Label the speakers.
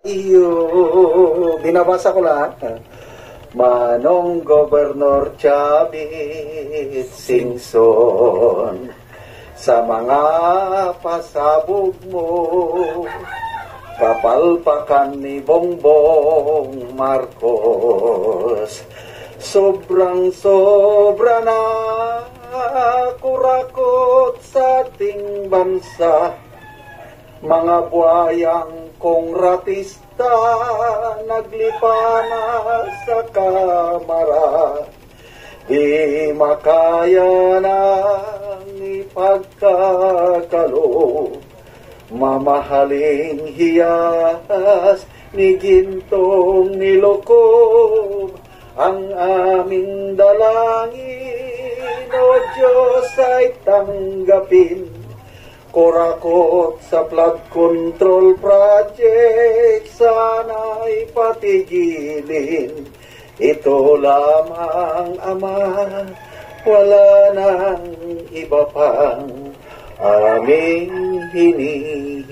Speaker 1: Iyo, binabasa ko lahat. Manong Gobernador Chavit Singson, sa mga pasabog mo, kapalpakan ni Bongbong Marcos, sobrang-sobra na kurakot sa ating bansa. Mga buhayang kongratista naglipana sa kamara, di makaya ng ipagkakalo. Mamahaling hiyas ni gintong nilokob, ang aming dalangin, O Diyos, ay tanggapin. Kurakot sa flood control project, sana'y patigilin. Ito lamang, Ama, wala nang iba pang aming hinihiling.